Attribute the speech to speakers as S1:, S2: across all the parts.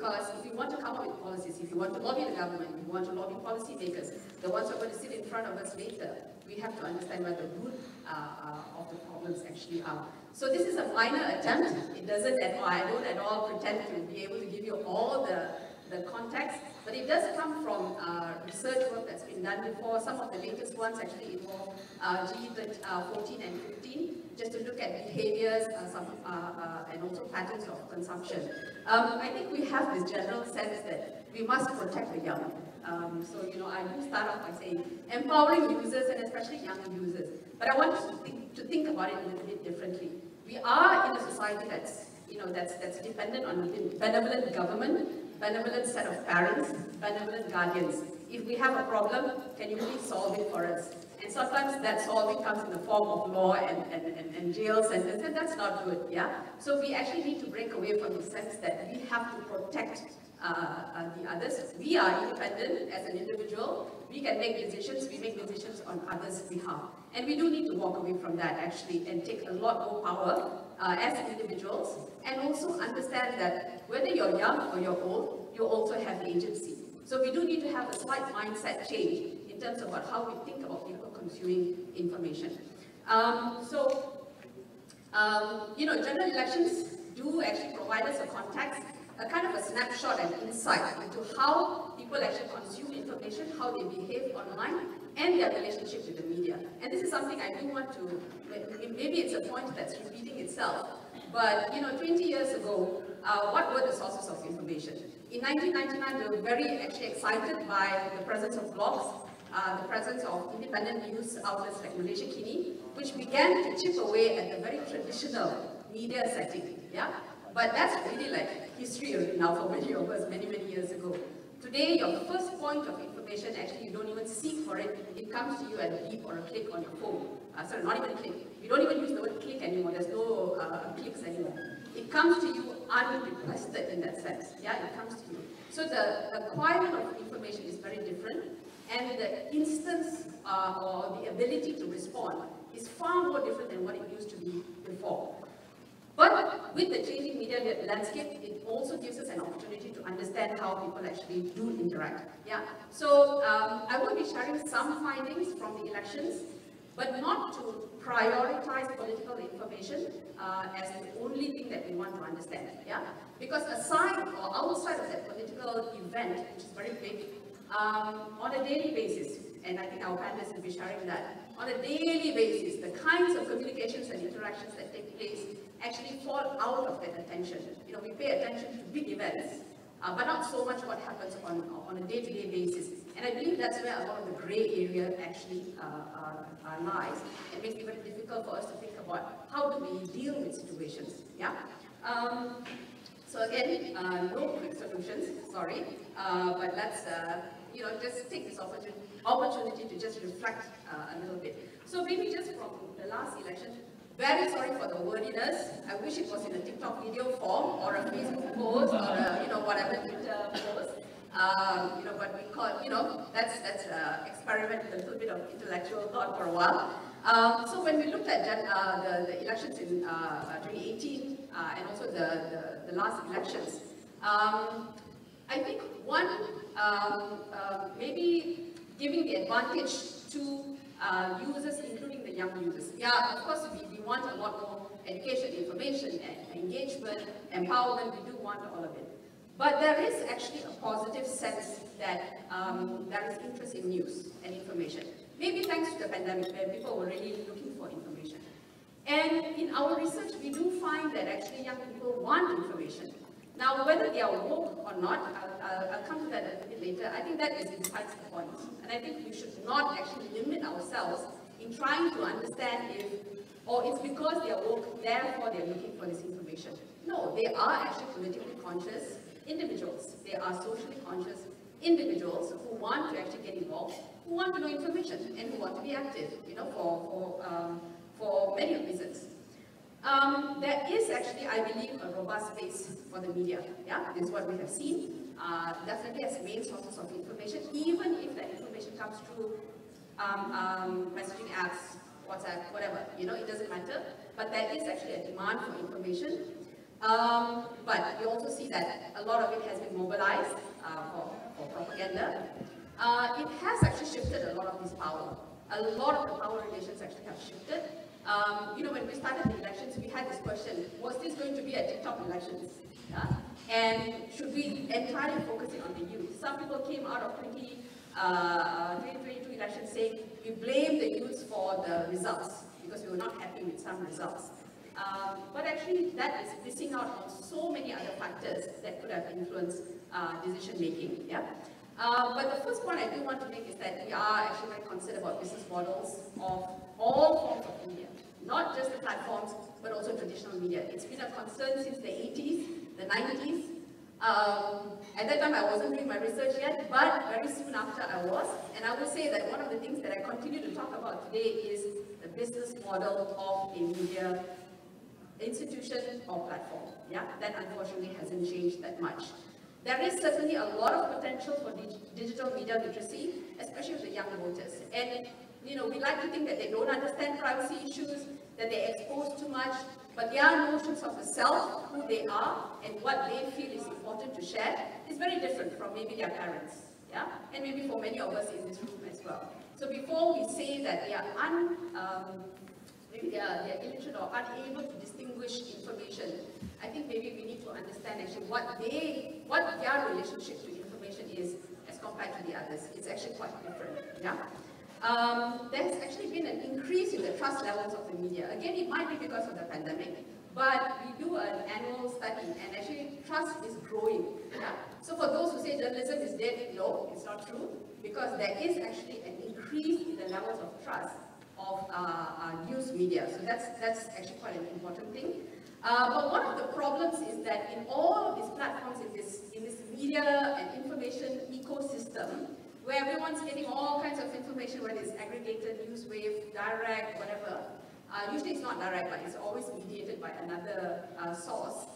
S1: because if you want to come up with policies, if you want to lobby the government, if you want to lobby policymakers, the ones who are going to sit in front of us later, we have to understand where the root of the problems actually are. So this is a minor attempt. It doesn't at all, I don't at all pretend to be able to give you all the context, but it does come from research work that's been done before. Some of the latest ones actually involve GE14 and 15, just to look at behaviors and also patterns of consumption. I think we have this general sense that we must protect the young. So, you know, I do start off by saying empowering users and especially young users. But I want us to think about it a little bit differently. We are in a society that's, you know, that's dependent on a benevolent government, benevolent set of parents, benevolent guardians. If we have a problem, can you please solve it for us? And sometimes that solving comes in the form of law and jail sentences, and that's not good, yeah? So we actually need to break away from the sense that we have to protect the others. We are independent as an individual. We can make decisions. We make decisions on others' behalf. And we do need to walk away from that actually and take a lot more power as individuals, and also understand that whether you're young or you're old, you also have agency. So we do need to have a slight mindset change in terms of how we think about people consuming information. You know, general elections do actually provide us a context, a kind of a snapshot and insight into how people actually consume information, how they behave online, and their relationship with the media. And this is something I do want to, maybe it's a point that's repeating itself, but you know, 20 years ago, what were the sources of information? In 1999, we were very actually excited by the presence of blogs, the presence of independent news outlets like Malaysia Kini, which began to chip away at the very traditional media setting, yeah? But that's really like history now for many of us, many, many years ago. Today, your first point of information, actually, you don't even seek for it. It comes to you at a beep or a click on your phone. Sorry, not even a click. You don't even use the word click anymore. There's no clicks anymore. It comes to you unrequested in that sense. Yeah, it comes to you. So the acquirement of information is very different, and the instance or the ability to respond is far more different than what it used to be before. But with the changing media landscape, it also gives us an opportunity to understand how people actually do interact. Yeah. So I will be sharing some findings from the elections, but not to prioritize political information as the only thing that we want to understand. Yeah. Because aside or outside of that political event, which is very big, on a daily basis, and I think our panelists will be sharing that, on a daily basis, the kinds of communications and interactions that take place actually fall out of that attention. You know, we pay attention to big events, but not so much what happens on a day-to-day basis. And I believe that's where a lot of the gray area actually lies. It makes it very difficult for us to think about how do we deal with situations. Yeah. So again, no quick solutions. Sorry, but let's you know, just take this opportunity to just reflect a little bit. So maybe just from the last election. Very sorry for the wordiness. I wish it was in a TikTok video form or a Facebook post or a, you know, whatever Twitter post. You know, but we call, you know, let's experiment with a little bit of intellectual thought for a while. So when we looked at the elections in 2018 and also the last elections, I think one, maybe giving the advantage to users, including the young users. Yeah, of course, we want a lot more education, information, and engagement, empowerment. We do want all of it. But there is actually a positive sense that there is interest in news and information. Maybe thanks to the pandemic, where people were really looking for information. And in our research, we do find that actually young people want information. Now, whether they are woke or not, I'll come to that a little bit later. I think that is besides the point. And I think we should not actually limit ourselves in trying to understand if, or it's because they are woke, therefore they're looking for this information. No, they are actually politically conscious individuals. They are socially conscious individuals who want to actually get involved, who want to know information, and who want to be active, you know, for many reasons. There is actually, I believe, a robust space for the media. Yeah, this is what we have seen. Definitely as main sources of information, even if that information comes through messaging apps, WhatsApp, whatever. You know, it doesn't matter. But there is actually a demand for information. But we also see that a lot of it has been mobilized for propaganda. It has actually shifted a lot of this power. A lot of the power relations actually have shifted. When we started the elections, we had this question, was this going to be a TikTok elections? Yeah? And should we entirely focus it on the youth? Some people came out of 2022 elections saying we blame the youths for the results because we were not happy with some results. But actually that is missing out on so many other factors that could have influenced decision making. Yeah? But the first point I do want to make is that we are actually very concerned about business models of all forms of media, not just the platforms, but also traditional media. It's been a concern since the 80s, the 90s. At that time I wasn't doing my research yet, but very soon after I was. And I will say that one of the things that I continue to talk about today is the business model of a media institution or platform. Yeah, that unfortunately hasn't changed that much. There is certainly a lot of potential for digital media literacy, especially with the young voters. And we like to think that they don't understand privacy issues, that they expose too much, but their notions of the self, who they are, and what they feel is important to share is very different from maybe their parents, yeah, and maybe for many of us in this room as well. So before we say that they are maybe they are illiterate or unable to distinguish information, I think maybe we need to understand actually what their relationship to information is as compared to the others. It's actually quite different. Yeah. There's actually been an increase in the trust levels of the media. Again, it might be because of the pandemic, but we do an annual study and actually trust is growing. Yeah? So for those who say journalism is dead, no, it's not true, because there is actually an increase in the levels of trust of news media. So that's actually quite an important thing. But one of the problems is that in all of these platforms, in this media and information ecosystem, where everyone's getting all kinds of information, whether it's aggregated, news wave, direct, whatever. Usually it's not direct, but it's always mediated by another source.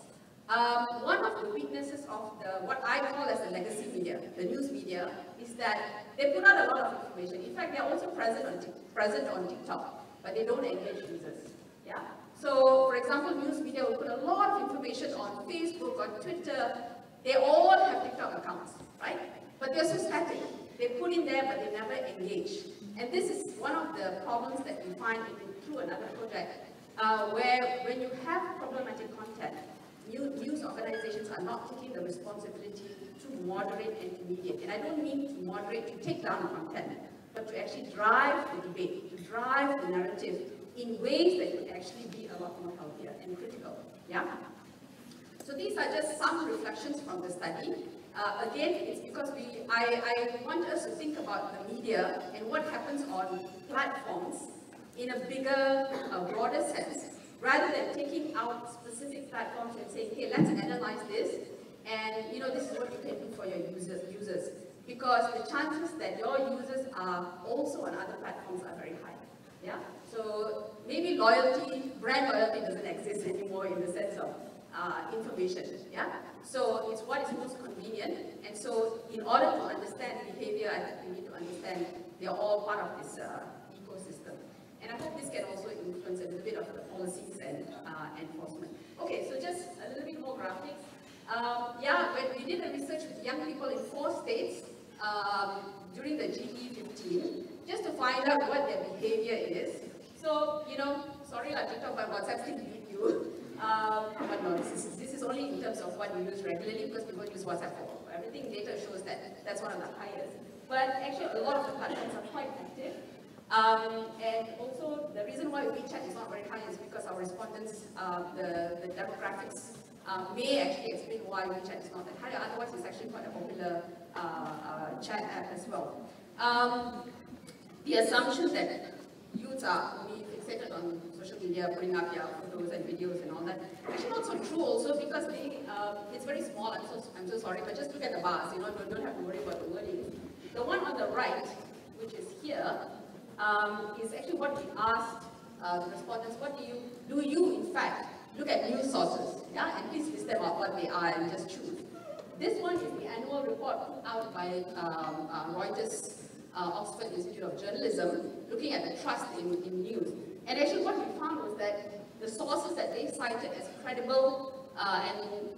S1: One of the weaknesses of what I call as the legacy media, the news media, is that they put out a lot of information. In fact, they're also present on TikTok, but they don't engage users. Yeah. So, for example, news media will put a lot of information on Facebook, on Twitter. They all have TikTok accounts, right? But they're so static. They put in there, but they never engage. And this is one of the problems that we find through another project, where when you have problematic content, news organizations are not taking the responsibility to moderate and to mediate. And I don't mean to moderate to take down content, but to actually drive the debate, to drive the narrative in ways that would actually be a lot more healthier and critical. Yeah? So these are just some reflections from the study. Again, it's because I want us to think about the media and what happens on platforms in a bigger, broader sense, rather than taking out specific platforms and saying, hey, let's analyze this, and this is what you can do for your users. Because the chances that your users are also on other platforms are very high. Yeah? So maybe brand loyalty doesn't exist anymore in the sense of information. Yeah? So it's what is most convenient, and so in order to understand behavior, I think we need to understand they're all part of this ecosystem. And I hope this can also influence a little bit of the policies and enforcement. Okay, so just a little bit more graphics. When we did the research with young people in 4 states during the GE15, just to find out what their behavior is. So, sorry, TikTok, but WhatsApp still beat you. But no, this is only in terms of what you use regularly, because people use WhatsApp for everything. Data shows that that's one of the highest. But actually, a lot of the platforms are quite active. And also, the reason why WeChat is not very high is because our respondents, the demographics, may actually explain why WeChat is not that high. Otherwise, it's actually quite a popular chat app as well. The assumption that youths are only fixated on social media, putting up their photos and videos and all that, actually not so true also, because it's very small. I'm so sorry, but just look at the bars. Don't have to worry about the wording. The one on the right, which is here, is actually what we asked the respondents. What do you in fact look at news sources? Yeah, and please list them out what they are and just choose. This one is the annual report put out by Reuters, Oxford Institute of Journalism, looking at the trust in news. And actually what we found was that the sources that they cited as credible and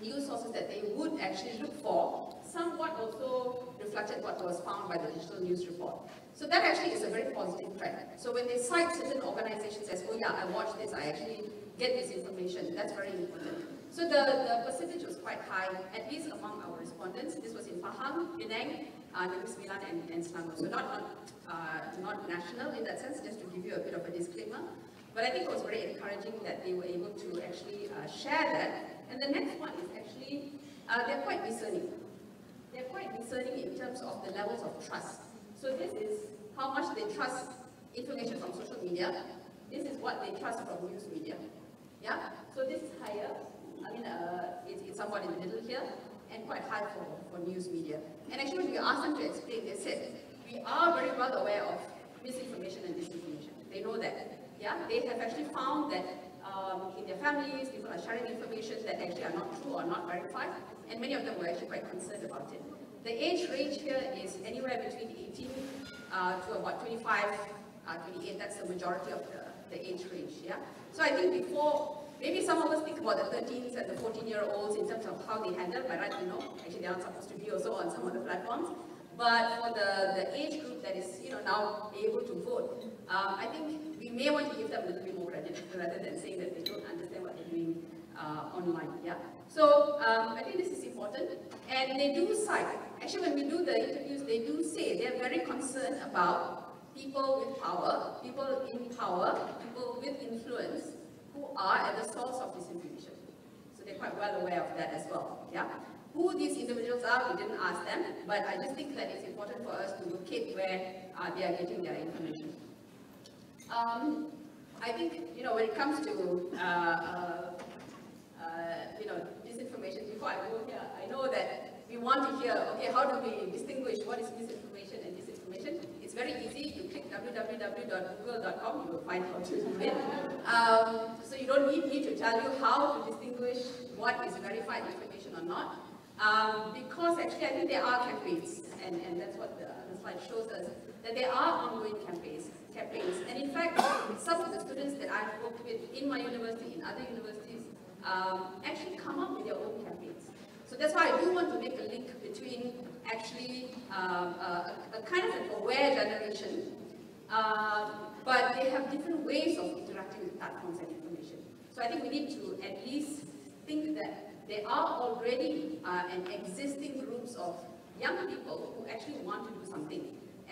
S1: news sources that they would actually look for, somewhat also reflected what was found by the digital news report. So that actually is a very positive trend. So when they cite certain organizations as, oh yeah, I watched this, I actually get this information, that's very important. So the percentage was quite high, at least among our respondents. This was in Pahang, Penang, Negeri Sembilan, and Selangor. So not national in that sense, just to give you a bit of a disclaimer. But I think it was very encouraging that they were able to actually share that. And the next one is actually, they're quite discerning. They're quite discerning in terms of the levels of trust. So this is how much they trust information from social media. This is what they trust from news media. Yeah? So this is higher. I mean, it's somewhat in the middle here, and quite high for news media. And actually, when we asked them to explain, they said, we are very well aware of misinformation and disinformation. They know that. Yeah? They have actually found that in their families, people are sharing information that actually are not true or not verified, and many of them were actually quite concerned about it. The age range here is anywhere between 18 to about 25, 28. That's the majority of the age range. Yeah. So I think before, maybe some of us think about the 13s and the 14-year-olds in terms of how they handle. By right, actually they aren't supposed to be also on some of the platforms. But for the age group that is, now able to vote, I think we may want to give them a little bit more credit rather than saying that they don't understand what they're doing online. Yeah. So I think this is important, and they do cite. Actually, when we do the interviews, they do say they're very concerned about people with power, people in power, people with influence who are at the source of this information. So they're quite well aware of that as well. Yeah. Who these individuals are, we didn't ask them, but I just think that it's important for us to locate where they are getting their information. I think, when it comes to, disinformation, before I go here, I know that we want to hear, okay, how do we distinguish what is misinformation and disinformation? It's very easy. You click www.google.com, you will find how to do it. So you don't need me to tell you how to distinguish what is verified information or not. Because actually I think there are campaigns, and that's what the slide shows us, that there are ongoing campaigns. And in fact, some of the students that I've worked with in my university, in other universities, actually come up with their own campaigns. So that's why I do want to make a link between actually a kind of an aware generation, but they have different ways of interacting with platforms and information. So I think we need to at least think that there are already an existing groups of young people who actually want to do something.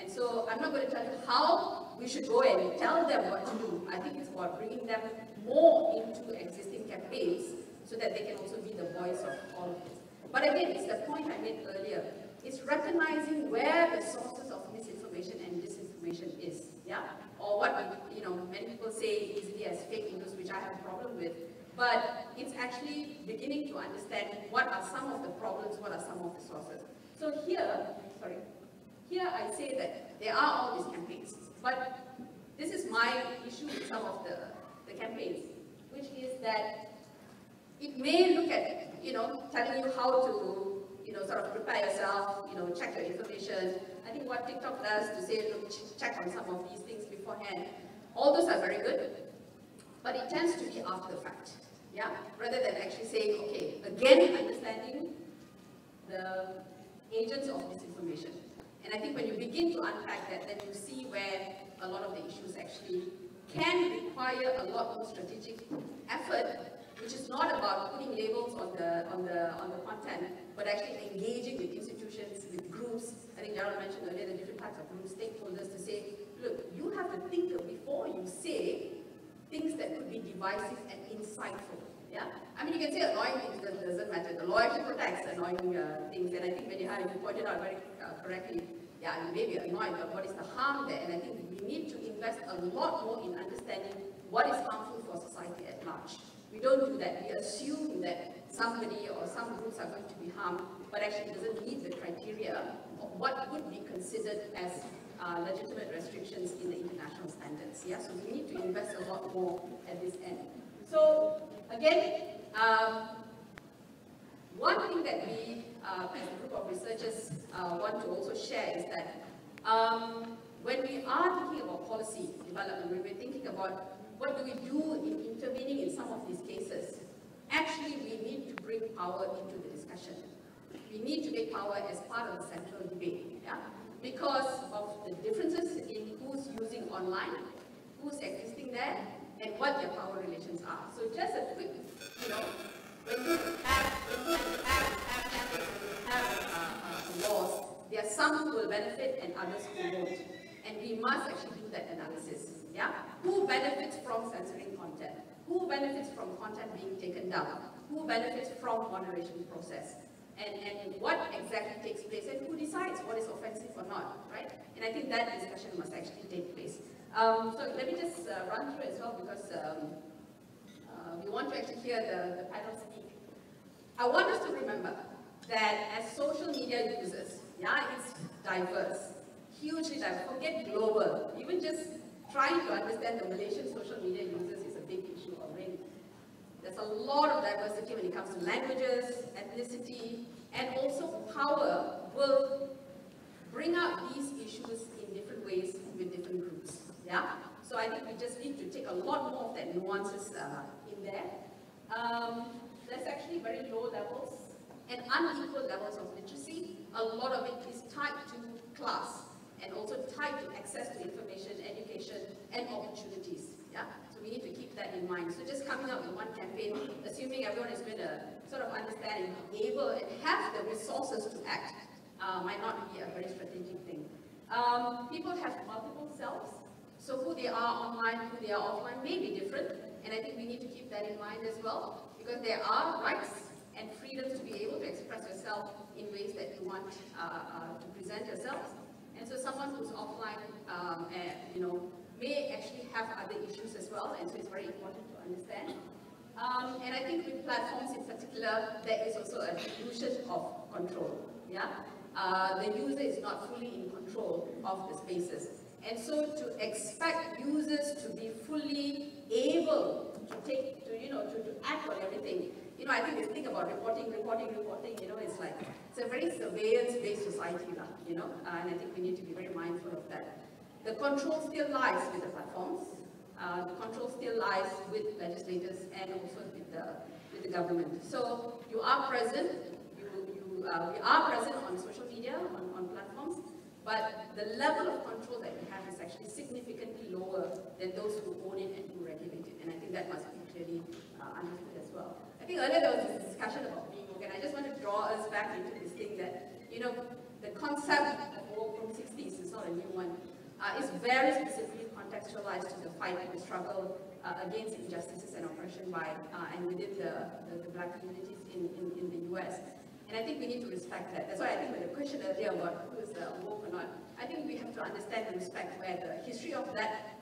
S1: And so I'm not going to tell you how we should go and tell them what to do. I think it's about bringing them more into existing campaigns so that they can also be the voice of all of this. But again, it's the point I made earlier. It's recognizing where the sources of misinformation and disinformation is, yeah? Or what many people say easily as fake news, which I have a problem with. But it's actually beginning to understand what are some of the problems, what are some of the sources. So here I say that there are all these campaigns, but this is my issue with some of the campaigns, which is that it may look at, telling you how to, sort of prepare yourself, check your information. I think what TikTok does to say, look, check on some of these things beforehand, all those are very good, but it tends to be after the fact, yeah? Rather than actually saying, okay, again, understanding the agents of misinformation. And I think when you begin to unpack that, then you see where a lot of the issues actually can require a lot more strategic effort, which is not about putting labels on the content, but actually engaging with institutions, with groups. I think Gerald mentioned earlier the different types of groups, stakeholders, to say, look, you have to think before you say things that could be divisive and insightful. Yeah? I mean, you can say annoying things, that doesn't matter. The law actually protects annoying things, and I think when you pointed out very correctly, yeah, you may be annoyed, but what is the harm there? And I think we need to invest a lot more in understanding what is harmful for society at large. We don't do that. We assume that somebody or some groups are going to be harmed, but actually doesn't meet the criteria of what would be considered as legitimate restrictions in the international standards. Yeah, so we need to invest a lot more at this end. So again, one thing that we, as a group of researchers, want to also share is that when we are thinking about policy development, when we're thinking about what do we do in intervening in some of these cases, actually we need to bring power into the discussion. We need to make power as part of the central debate, yeah? Because of the differences in who's using online, who's existing there, and what their power relations are. So just a quick, when you have laws, there are some who will benefit and others who won't. And we must actually do that analysis, yeah? Who benefits from censoring content? Who benefits from content being taken down? Who benefits from moderation process? And what exactly takes place, and who decides what is offensive or not, right? And I think that discussion must actually take place. So let me just run through as well, because we want to actually hear the panel speak. I want us to remember that as social media users, yeah, it's diverse, hugely diverse. Forget global. Even just trying to understand the Malaysian social media users is a big issue already. There's a lot of diversity when it comes to languages, ethnicity, and also power will bring up these issues in different ways with different groups. Yeah? So I think we just need to take a lot more of that nuances in there. There's actually very low levels and unequal levels of literacy. A lot of it is tied to class and also tied to access to information, education, and opportunities. Yeah? So we need to keep that in mind. So just coming up with one campaign, assuming everyone is going to sort of understand and be able and have the resources to act, might not be a very strategic thing. People have multiple selves, so who they are online, who they are offline may be different, and I think we need to keep that in mind as well, because there are rights and freedoms to be able to express yourself in ways that you want to present yourselves. And so someone who's offline, may actually have other issues as well, and so it's very important to understand. And I think with platforms in particular, there is also a dilution of control. Yeah, the user is not fully in control of the spaces, and so to expect users to be fully able to to act on everything. I think this thing about reporting, it's like, it's a very surveillance-based society, and I think we need to be very mindful of that. The control still lies with the platforms. The control still lies with legislators and also with the government. So you are present, we are present on social media, on platforms, but the level of control that we have is actually significantly lower than those who own it and who regulate it, and I think that must be clearly understood as well. I think earlier there was this discussion about being woke, and I just want to draw us back into this thing that, the concept of woke from the 60s is not a new one. It's very specifically contextualized to the fight and the struggle against injustices and oppression by and within the black communities in the US. And I think we need to respect that. That's why I think with the question earlier about who is woke or not, I think we have to understand and respect where the history of that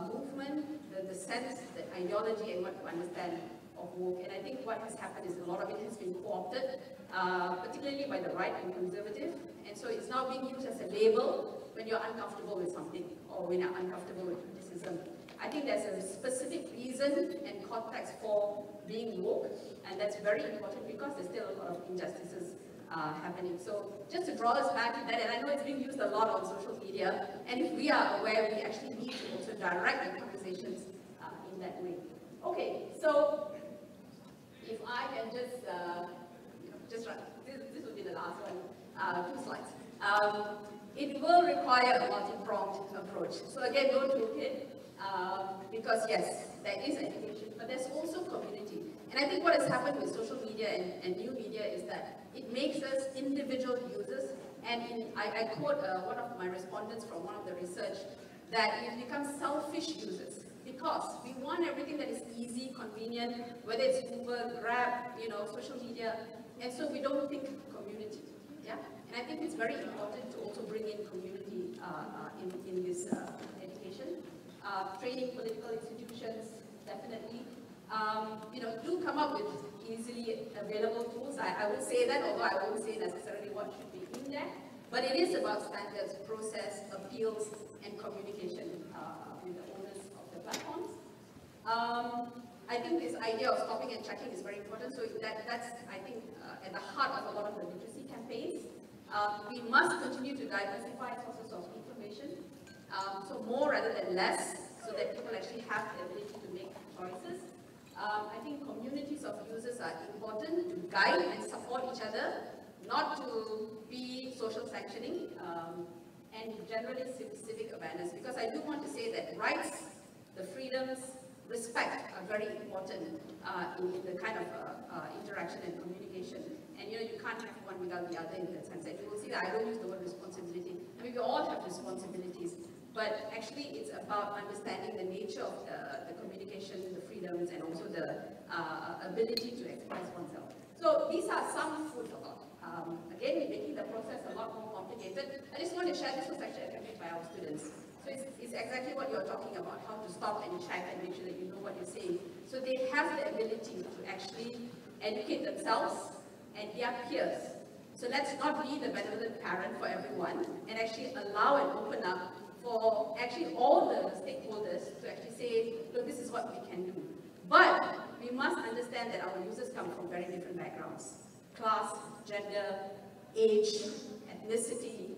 S1: movement, the sense, the ideology, and what to understand of woke. And I think what has happened is a lot of it has been co-opted, particularly by the right and conservative. And so it's now being used as a label when you're uncomfortable with something or when you're uncomfortable with criticism. I think there's a specific reason and context for being woke, and that's very important because there's still a lot of injustices happening. So just to draw us back to that, and I know it's being used a lot on social media, and if we are aware, we actually need to also direct the conversations in that way. Okay, so if I can just this will be the last one, 2 slides. It will require a multi-pronged approach. So again, don't look it, because yes, there is education, but there's also community. And I think what has happened with social media and new media is that it makes us individual users. And I quote one of my respondents from one of the research, that we become selfish users because we want everything that is easy, convenient, whether it's Uber, Grab, social media, and so we don't think community. Yeah, and I think it's very important to also bring in community in this education. Training political institutions, definitely. Do come up with easily available tools. I would say that, although I won't say necessarily what should be in there. But it is about standards, process, appeals, and communication with the owners of the platforms. I think this idea of stopping and checking is very important. So that's, I think, at the heart of a lot of the literacy campaigns. We must continue to diversify sources of information. So more rather than less, so that people actually have the ability to make choices. I think communities of users are important to guide and support each other, not to be social sanctioning, and generally civic awareness. Because I do want to say that rights, the freedoms, respect are very important in the kind of interaction and communication. And you can't have one without the other in that sense. And you will see that I don't use the word responsibility. I mean, we all have responsibilities, but actually it's about understanding the nature of the communication, the freedoms, and also the ability to express oneself. So these are some food for thought. Again, we're making the process a lot more complicated. I just want to share, this was actually attempted by our students. So it's exactly what you're talking about, how to stop and check and make sure that you know what you're saying. So they have the ability to actually educate themselves and their peers. So let's not be the benevolent parent for everyone and actually allow and open up for actually all the stakeholders to actually say, look, this is what we can do. But we must understand that our users come from very different backgrounds. Class, gender, age, ethnicity,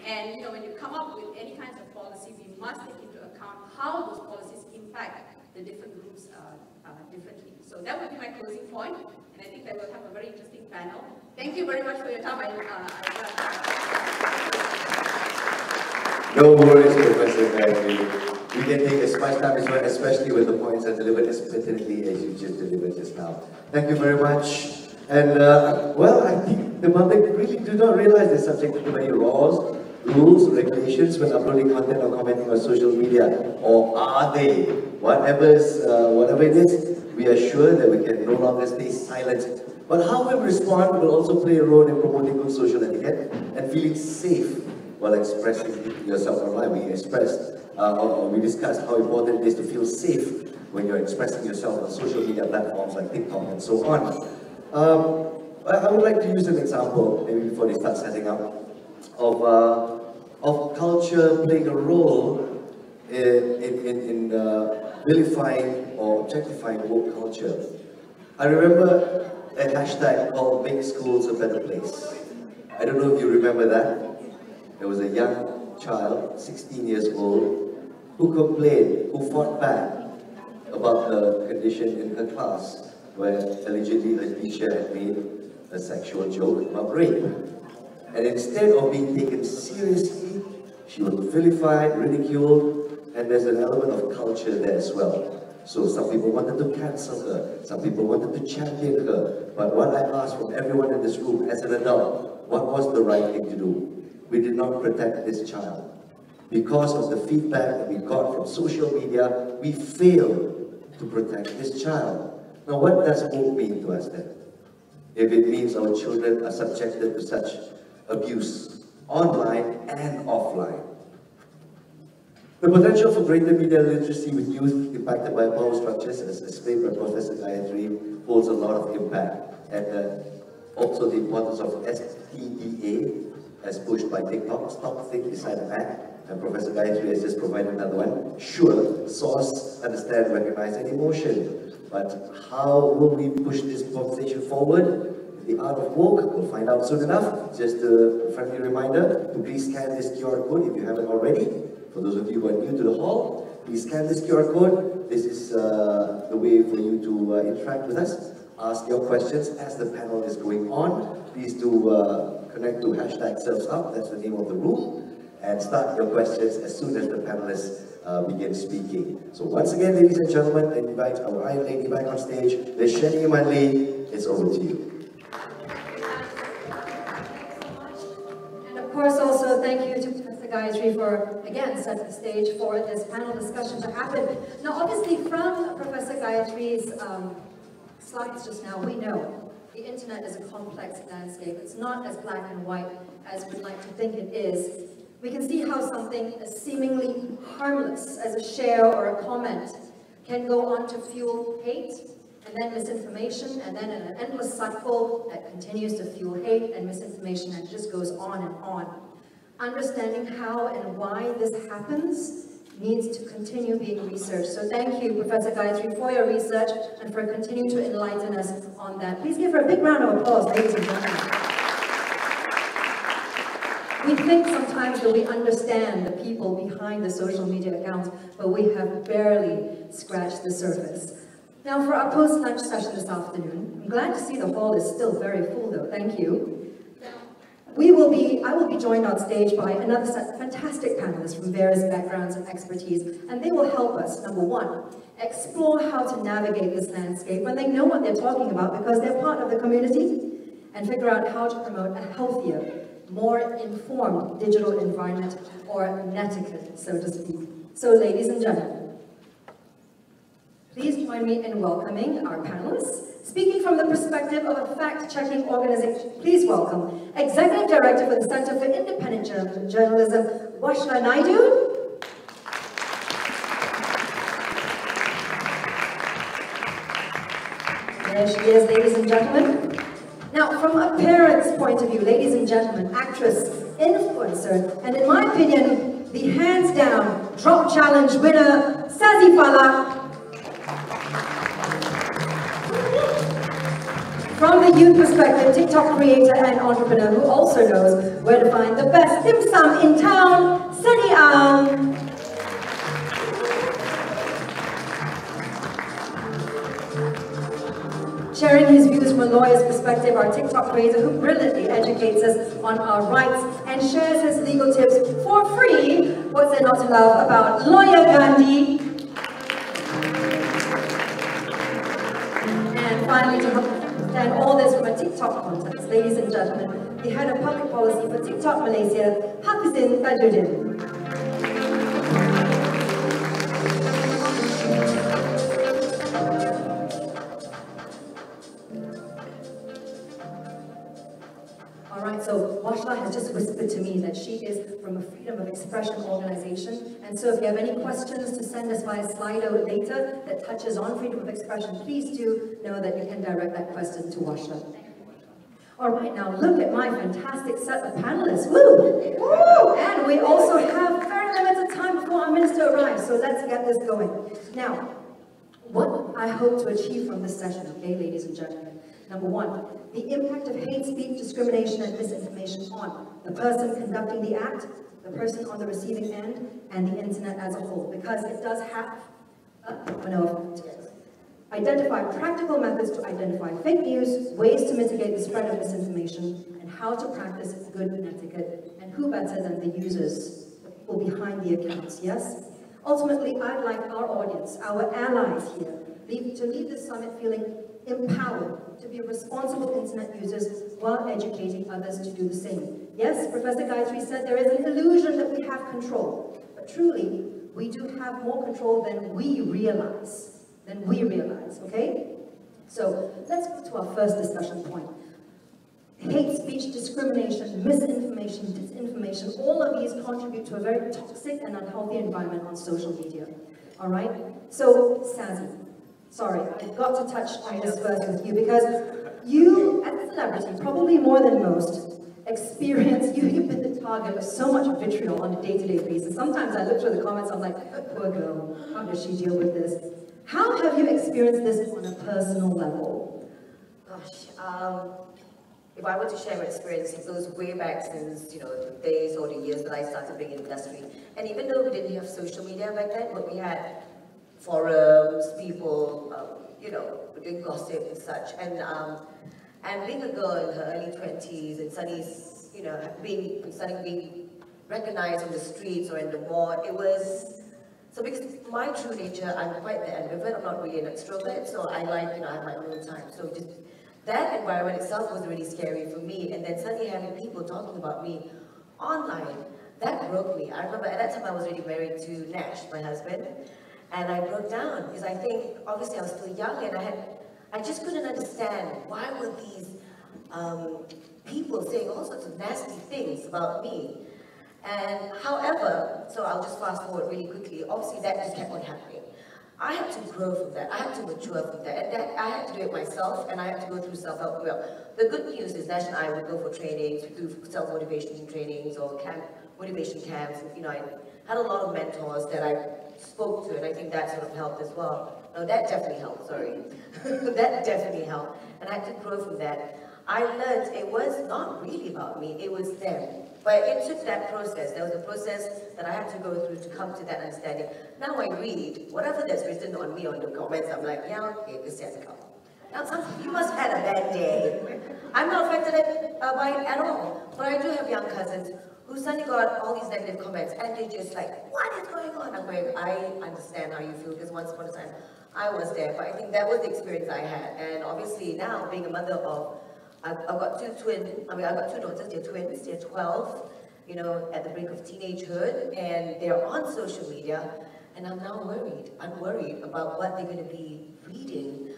S1: and when you come up with any kinds of policy, we must take into account how those policies impact the different groups differently. So that would be my closing point, and I think that we'll have a very interesting panel. Thank you very much for your time.
S2: No worries, Professor Gayatri. We can take as much time as well, especially when the points are delivered as pertinently as you just delivered just now. Thank you very much. And, well, I think the public really do not realize they're subject to many laws, rules, regulations when uploading content or commenting on social media. Or are they? Whatever it is, we are sure that we can no longer stay silent. But how we respond will also play a role in promoting good social etiquette and feeling safe while expressing yourself online. We discussed how important it is to feel safe when you're expressing yourself on social media platforms like TikTok and so on. I would like to use an example, maybe before they start setting up, of culture playing a role in vilifying or objectifying woke culture. I remember a hashtag called "Make Schools a Better Place." I don't know if you remember that. There was a young child, 16 years old, who complained, who fought back about the condition in her class, where allegedly her teacher had made a sexual joke about rape. And instead of being taken seriously, she was vilified, ridiculed, and there's an element of culture there as well. So some people wanted to cancel her, some people wanted to champion her, but what I asked from everyone in this room as an adult, what was the right thing to do? We did not protect this child. Because of the feedback that we got from social media, we failed to protect this child. Now what does woke mean to us then? If it means our children are subjected to such abuse, online and offline. The potential for greater media literacy with youth impacted by power structures, as explained by Professor Gayatri, holds a lot of impact. And also the importance of STDA, as pushed by TikTok, Stop, Think, Decide, and Act. And Professor Gayatri has just provided another one. Sure, source, understand, recognize, and emotion. But how will we push this conversation forward? The art of woke, we'll find out soon enough. Just a friendly reminder to please scan this QR code if you haven't already. For those of you who are new to the hall, please scan this QR code. This is the way for you to interact with us. Ask your questions as the panel is going on. Please do connect to #ServesUp, that's the name of the room, and start your questions as soon as the panelists begin speaking. So once again, ladies and gentlemen, I invite our Iron Lady back on stage. Ms. Shani Manli, it's over to you.
S3: And of course, also thank you to Professor Gayatri for, again, setting the stage for this panel discussion to happen. Now, obviously, from Professor Gayatri's slides just now, we know the internet is a complex landscape. It's not as black and white as we'd like to think it is. We can see how something as seemingly harmless as a share or a comment can go on to fuel hate and then misinformation, and then in an endless cycle that continues to fuel hate and misinformation, and it just goes on and on. Understanding how and why this happens needs to continue being researched. So thank you, Professor Gayatri, for your research and for continuing to enlighten us on that. Please give her a big round of applause, ladies and gentlemen. We think sometimes that we understand the people behind the social media accounts, but we have barely scratched the surface. Now for our post-lunch session this afternoon, I'm glad to see the hall is still very full though, thank you. I will be joined on stage by another set of fantastic panelists from various backgrounds and expertise, and they will help us, number one, explore how to navigate this landscape when they know what they're talking about because they're part of the community, and figure out how to promote a healthier, more informed digital environment, or netiquette, so to speak. So ladies and gentlemen, please join me in welcoming our panelists. Speaking from the perspective of a fact-checking organization, please welcome Executive Director for the Center for Independent Journalism, Washla Naidu. There she is, ladies and gentlemen. Now, from a parent's point of view, ladies and gentlemen, actress, influencer, and in my opinion, the hands-down drop challenge winner, Sazi Fala. From the youth perspective, TikTok creator and entrepreneur who also knows where to find the best dim sum in town, Sunny Ang. Sharing his views from a lawyer's perspective, our TikTok creator who brilliantly educates us on our rights and shares his legal tips for free. What's there not to love about Lawyer Gandhi? And finally, and all this from a TikTok context, ladies and gentlemen, the head of public policy for TikTok Malaysia, Hafizin Tajuddin. Alright, so Washla has just whispered to me that she is from a Freedom of Expression organization, and so if you have any questions to send us via Slido later that touches on freedom of expression, please do know that you can direct that question to Washla. Alright, now look at my fantastic set of panelists. Woo! Woo! And we also have very limited time before our minister arrives, so let's get this going. Now, what I hope to achieve from this session, okay, ladies and gentlemen? Number one, the impact of hate speech, discrimination, and misinformation on the person conducting the act, the person on the receiving end, and the internet as a whole, because it does have identify practical methods to identify fake news, ways to mitigate the spread of misinformation, and how to practice good etiquette, and who better than the users, the people behind the accounts, yes? Ultimately, I'd like our audience, our allies here, to leave this summit feeling empowered to be responsible internet users while educating others to do the same. Yes, Professor Gayatri said there is an illusion that we have control, but truly, we do have more control than we realize. Okay? So, let's go to our first discussion point. Hate speech, discrimination, misinformation, disinformation, all of these contribute to a very toxic and unhealthy environment on social media. Alright? So, Sazi, sorry, I've got to touch on this first with you because you, as a celebrity, probably more than most, you've been the target of so much vitriol on a day-to-day basis. Sometimes I look through the comments, I'm like, poor girl, how does she deal with this? How have you experienced this on a personal level?
S4: Gosh, if I were to share my experience, it goes way back since, the days or the years that I started being in the industry. And even though we didn't have social media back then, but we had forums, people, doing gossip and such. And being a girl in her early 20s and suddenly, being recognized on the streets or in the mall, it was, so because my true nature, I'm quite the ambivert, I'm not really an extrovert, so I like, I have my own time. So just that environment itself was really scary for me. And then suddenly having people talking about me online, that broke me. I remember at that time I was already married to Nash, my husband. And I broke down because I think, obviously I was still young and I just couldn't understand why were these people saying all sorts of nasty things about me. And however, so I'll just fast forward really quickly, obviously that just kept on happening. I had to grow from that, I had to mature from that, and that I had to do it myself, and I had to go through self-help. Well, the good news is Nash and I would go for trainings, we do self-motivation trainings or motivation camps, and I had a lot of mentors that I spoke to, and I think that sort of helped as well. No, that definitely helped, sorry. That definitely helped, and I had to grow from that. I learned it was not really about me, it was them. But it took that process. There was a process that I had to go through to come to that understanding. Now I read, whatever that's written on me on the comments, I'm like, yeah, okay, this has come. Now, you must have had a bad day. I'm not affected by it at all. But I do have young cousins who suddenly got all these negative comments and they just like, what is going on? I'm going, I understand how you feel because once upon a time I was there. But I think that was the experience I had. And obviously now being a mother of, I've got two daughters, they're twins, they're 12, you know, at the brink of teenagehood, and they're on social media, and I'm now worried. I'm worried about what they're going to be reading,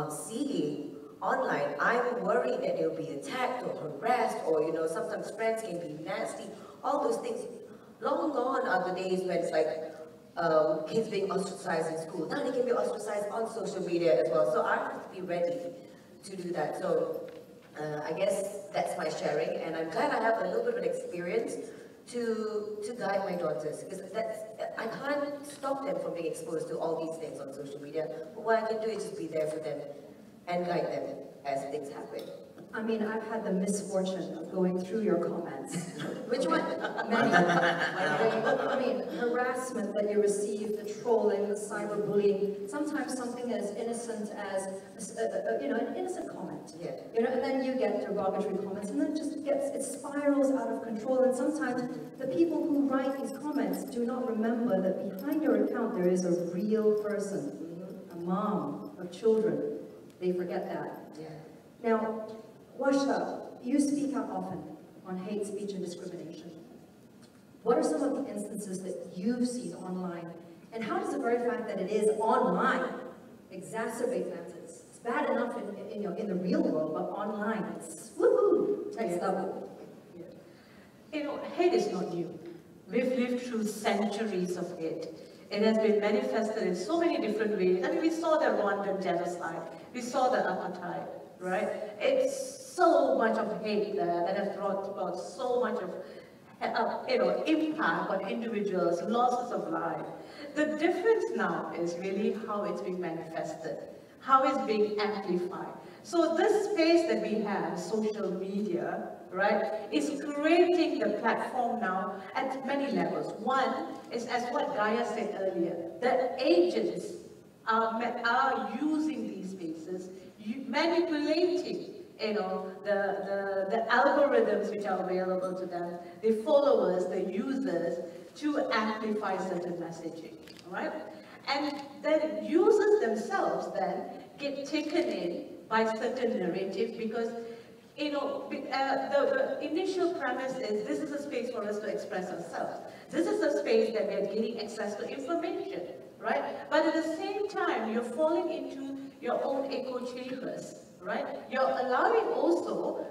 S4: seeing online. I'm worried that they'll be attacked or harassed, or, you know, sometimes friends can be nasty, all those things. Long gone are the days when it's like, kids being ostracized in school. Now they can be ostracized on social media as well, so I have to be ready to do that. So I guess that's my sharing, and I'm glad I have a little bit of experience to guide my daughters, because I can't stop them from being exposed to all these things on social media, but what I can do is just be there for them and guide them as things happen.
S3: I mean, I've had the misfortune of going through your comments.
S4: Which one?
S3: Many. I mean, harassment that you receive, the trolling, the cyberbullying, sometimes something as innocent as, you know, an innocent comment.
S4: Yeah.
S3: You know, and then you get derogatory comments, and then it spirals out of control, and sometimes the people who write these comments do not remember that behind your account there is a real person, a mom of children. They forget that.
S4: Yeah.
S3: Now, Washa, you speak out often on hate speech and discrimination. What are some of the instances that you've seen online? And how does the very fact that it is online exacerbate matters? It's bad enough in the real world, but online, it's woohoo, next level.
S5: Yeah. You know, hate is not new. We've lived through centuries of hate. It has been manifested in so many different ways. I mean, we saw the Rwandan genocide. We saw the apartheid, right? It's so much of hate there that has brought about so much of impact on individuals, losses of life. The difference now is really how it's being manifested, how it's being amplified. So this space that we have, social media, right, is creating the platform now at many levels. One is, as what Gaia said earlier, the agents are using these spaces, manipulating, you know, the algorithms which are available to them, the followers, the users, to amplify certain messaging, right? And then users themselves then get taken in by certain narratives because, you know, the initial premise is this is a space for us to express ourselves. This is a space that we are getting access to information, right? But at the same time, you're falling into your own echo chambers, right? You're allowing also,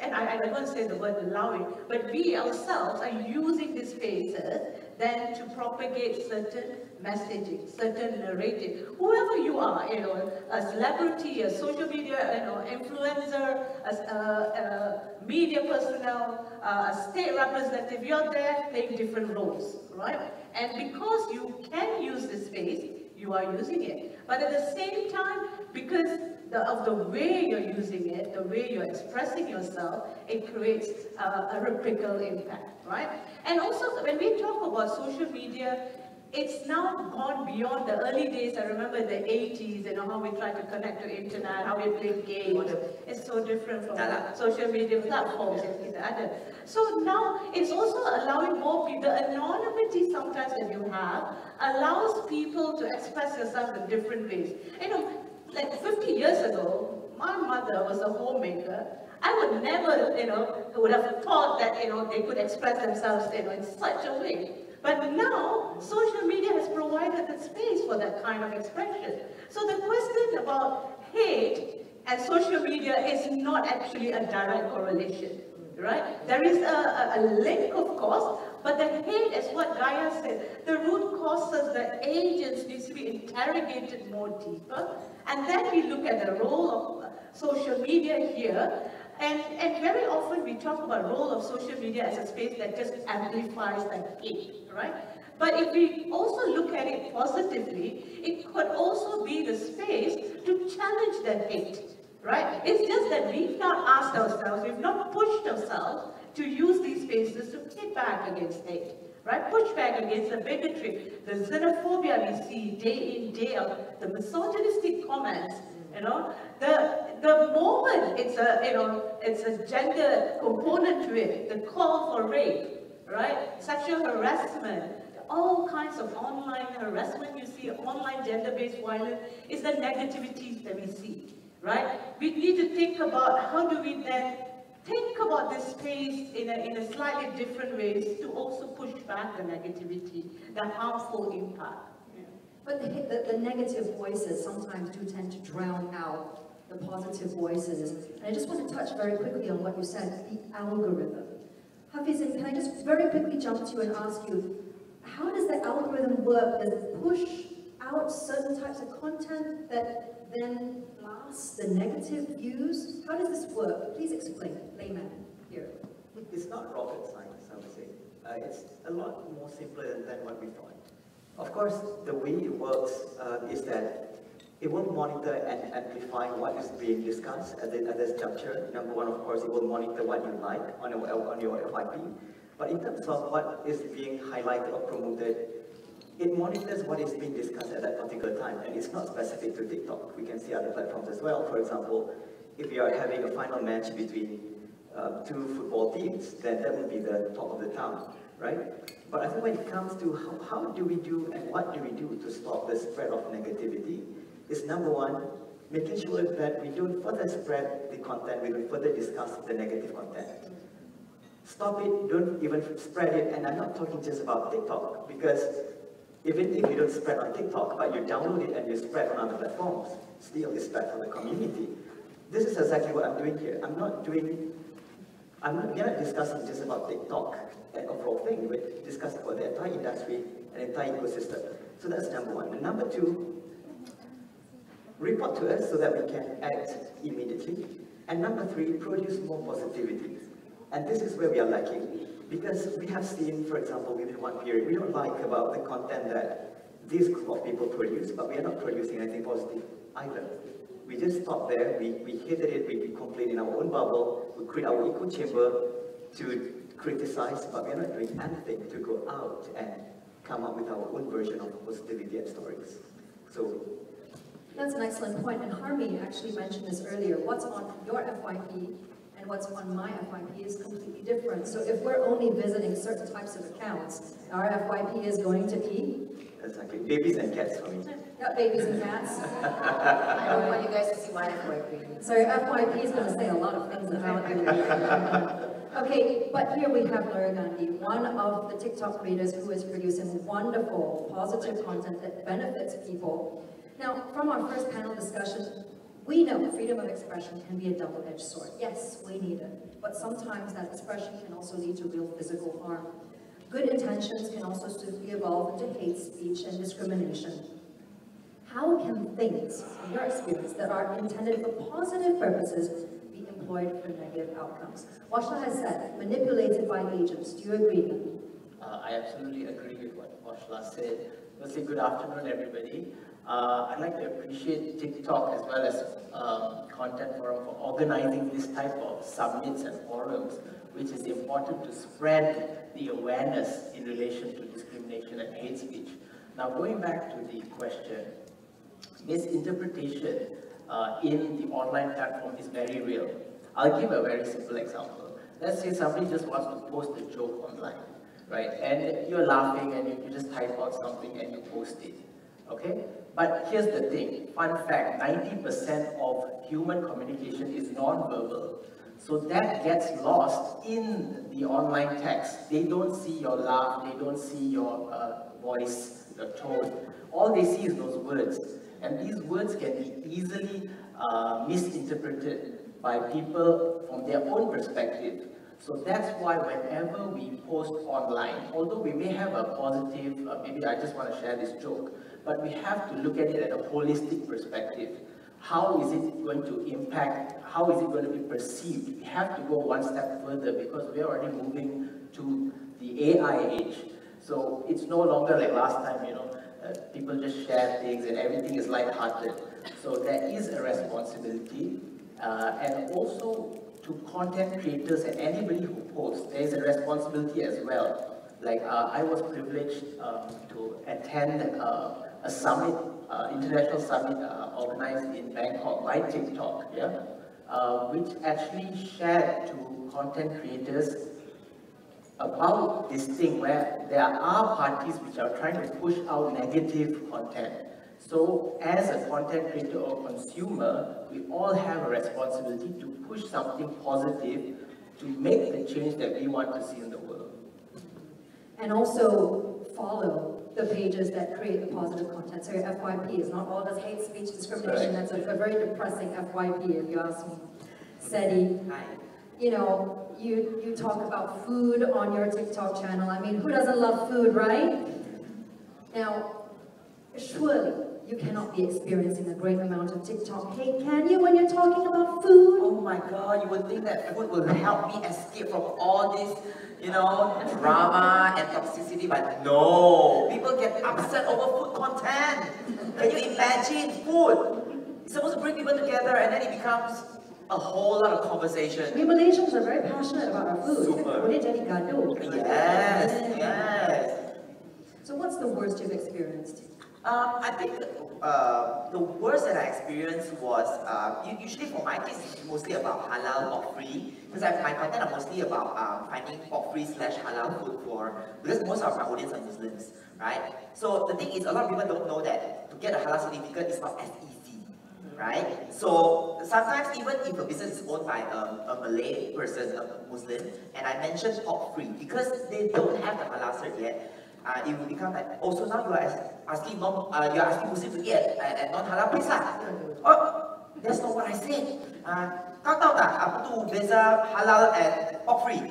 S5: and I don't want to say the word allowing, but we ourselves are using these spaces then to propagate certain messaging, certain narrative. Whoever you are, you know, a celebrity, a social media, you know, influencer, a media personnel, a state representative, you're there playing different roles, right? And because you can use this space, you are using it. But at the same time, because of the way you're using it, the way you're expressing yourself, it creates a ripple impact, right? And also, when we talk about social media, it's now gone beyond the early days. I remember the 80s, you know, how we tried to connect to internet, how we played games. It's so different from social media platforms and other. So now it's also allowing more people, the anonymity sometimes that you have allows people to express yourself in different ways. You know, like 50 years ago, my mother was a homemaker. I would never, you know, would have thought that, you know, they could express themselves, you know, in such a way. But now, social media has provided the space for that kind of expression. So the question about hate and social media is not actually a direct correlation, right? There is a link, of course, but the hate, as what Gaia said, the root causes, the agents needs to be interrogated more deeper. And then we look at the role of social media here. And very often we talk about role of social media as a space that just amplifies that hate, right? But if we also look at it positively, it could also be the space to challenge that hate, right? It's just that we've not asked ourselves, we've not pushed ourselves to use these spaces to hit back against hate, right? Push back against the bigotry, the xenophobia we see day in, day out, the misogynistic comments, you know, the moment it's a gender component to it, the call for rape, right? Sexual harassment, all kinds of online harassment you see, online gender-based violence, is the negativities that we see, right? We need to think about how do we then think about this space in a slightly different ways to also push back the negativity, the harmful impact. Yeah.
S3: But the negative voices sometimes do tend to drown out the positive voices. And I just want to touch very quickly on what you said, the algorithm. Hafiz, can I just very quickly jump to you and ask you, how does the algorithm work? Does it push out certain types of content that then blasts the negative views? How does this work? Please explain, layman here.
S6: It's not rocket science, I would say. It's a lot more simpler than what we thought. Of course, the way it works is that it will monitor and amplify what is being discussed at this juncture. Number one, of course, it will monitor what you like on your FYP. But in terms of what is being highlighted or promoted, it monitors what is being discussed at that particular time, and it's not specific to TikTok. We can see other platforms as well. For example, if you are having a final match between two football teams, then that would be the talk of the town, right? But I think when it comes to how do we do and what do we do to stop the spread of negativity, is number one, making sure that we don't further spread the content, we don't further discuss the negative content. Stop it, don't even spread it, and I'm not talking just about TikTok, because even if you don't spread on TikTok, but you download it and you spread on other platforms, still it's bad for the community. This is exactly what I'm doing here. We're not discussing just about TikTok, an overall thing, we're discussing about the entire industry and entire ecosystem. So that's number one. And number two, report to us so that we can act immediately. And number three, produce more positivity. And this is where we are lacking, because we have seen, for example, within one period, we don't like about the content that this group of people produce, but we are not producing anything positive either. We just stop there, we hated it, we complain in our own bubble, we create our echo chamber to criticize, but we are not doing anything to go out and come up with our own version of positivity and stories. So
S3: that's an excellent point, and Harmy actually mentioned this earlier. What's on your FYP and what's on my FYP is completely different. So if we're only visiting certain types of accounts, our FYP is going to be?
S6: Exactly. Babies and cats for me.
S3: Yeah, babies and cats.
S4: I don't want you guys to see my FYP.
S3: So your FYP is going to say a lot of things about you. Okay, but here we have Lara Gandhi, one of the TikTok creators who is producing wonderful, positive content that benefits people. Now, from our first panel discussion, we know freedom of expression can be a double-edged sword. Yes, we need it, but sometimes that expression can also lead to real physical harm. Good intentions can also swiftly evolve into hate speech and discrimination. How can things, in your experience, that are intended for positive purposes be employed for negative outcomes? Washla has said, manipulated by agents. Do you agree?
S7: I absolutely agree with what Washla said. Firstly, good afternoon, everybody. I'd like to appreciate TikTok as well as Content Forum for organizing this type of summits and forums, which is important to spread the awareness in relation to discrimination and hate speech. Now, going back to the question, misinterpretation in the online platform is very real. I'll give a very simple example. Let's say somebody just wants to post a joke online, right? And you're laughing and you just type out something and you post it, okay? But here's the thing, fun fact, 90% of human communication is non-verbal. So that gets lost in the online text. They don't see your laugh, they don't see your voice, your tone. All they see is those words. And these words can be easily misinterpreted by people from their own perspective. So that's why whenever we post online, although we may have a positive, maybe I just want to share this joke, but we have to look at it at a holistic perspective. How is it going to impact, how is it going to be perceived? We have to go one step further because we are already moving to the AI age. So it's no longer like last time, you know, people just share things and everything is lighthearted. So there is a responsibility And also to content creators and anybody who posts, there is a responsibility as well. Like I was privileged to attend a summit, international summit organized in Bangkok by TikTok, yeah, which actually shared to content creators about this thing where there are parties which are trying to push out negative content. So as a content creator or consumer, we all have a responsibility to push something positive to make the change that we want to see in the world. And also follow the pages that create the positive content. So your FYP is not all this hate speech discrimination. That's a very depressing FYP if you ask me. Seti, you know, you talk about food on your TikTok channel. I mean, who doesn't love food, right? Now, surely you cannot be experiencing a great amount of TikTok hate, can you, when you're talking about food?
S8: Oh my god, you would think that food will help me escape from all this, you know, drama and toxicity, but no! People get upset over food content! Can you imagine? Food! It's supposed to bring people together and then it becomes a whole lot of conversation.
S3: We Malaysians are very passionate about our food.
S8: Super.
S3: Boleh jadi gaduh.
S8: Yes, yes.
S3: So what's the worst you've experienced?
S8: I think the worst that I experienced was, usually for my case, it's mostly about halal or free, because my content are mostly about finding for free / halal food because most of my audience are Muslims, right? So the thing is, a lot of people don't know that to get a halal certificate is not as easy, right? So sometimes even if a business is owned by a Malay person, a Muslim, and I mentioned pork free, because they don't have the halal cert yet, it will become like, oh, so now you are asking Muslims to eat at non-halal place lah. Oh, that's not what I said. Kau tahu tak apa tu beza halal and pork free?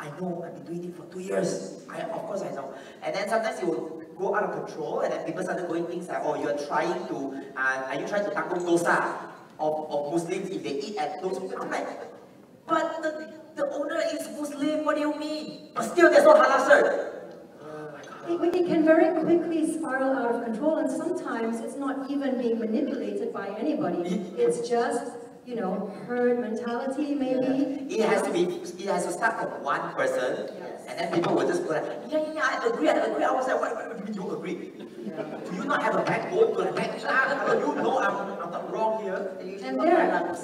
S8: I know, I've been doing it for 2 years. Of course I know. And then sometimes it will go out of control, and then people started going things like, oh, are you trying to tanggung dosa of Muslims if they eat at those? I'm like, but the owner is Muslim, what do you mean? But still there's no halal cert.
S3: It can very quickly spiral out of control, and sometimes it's not even being manipulated by anybody. It's just, you know, herd mentality, maybe.
S8: Yeah. It has to start from one person, and then people will just go like, yeah, I agree. I was like, what do you mean you agree? Do you not have a backbone to back me up? You know I'm not wrong here.
S3: And there,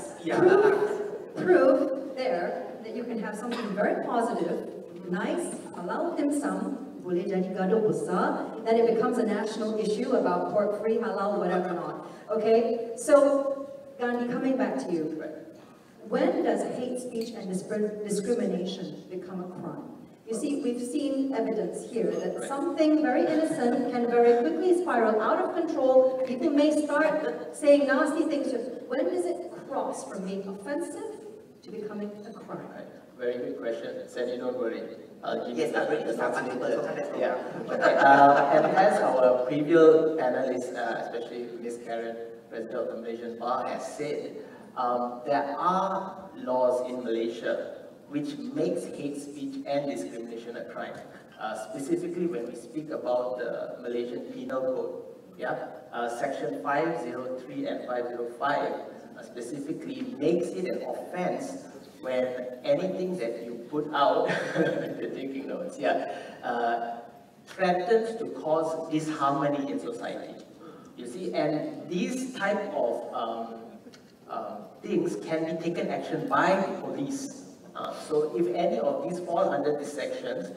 S3: proof there that you can have something very positive, nice, halal dim sum, boleh jadi gaduh besar, then it becomes a national issue about pork-free, halal, whatever not. Okay, so Gandhi, coming back to you, when does hate speech and discrimination become a crime? You see, we've seen evidence here that something very innocent can very quickly spiral out of control. People may start saying nasty things. When does it cross from being offensive to becoming a crime?
S7: Very good question. Sandy, don't worry. I'll give you
S8: I'm ready to start.
S7: Yeah. And as our previous panelists, especially Ms. Karen, President of the Malaysian Bar, has said, there are laws in Malaysia which makes hate speech and discrimination a crime. Specifically when we speak about the Malaysian Penal Code, yeah, Section 503 and 505 specifically makes it an offense when anything that you put out, you're taking notes, yeah, threatens to cause disharmony in society. You see, and these type of things can be taken action by police. So if any of these fall under these sections,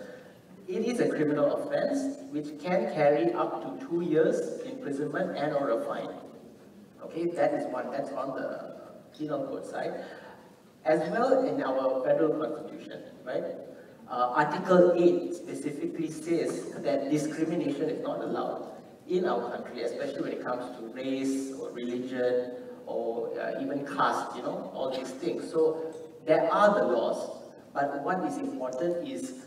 S7: it is a criminal offense which can carry up to 2 years imprisonment and or a fine. Okay, that is one, that's on the penal code side. As well in our federal constitution, right? Article 8 specifically says that discrimination is not allowed in our country, especially when it comes to race or religion or even caste, you know, all these things. So there are the laws, but what is important is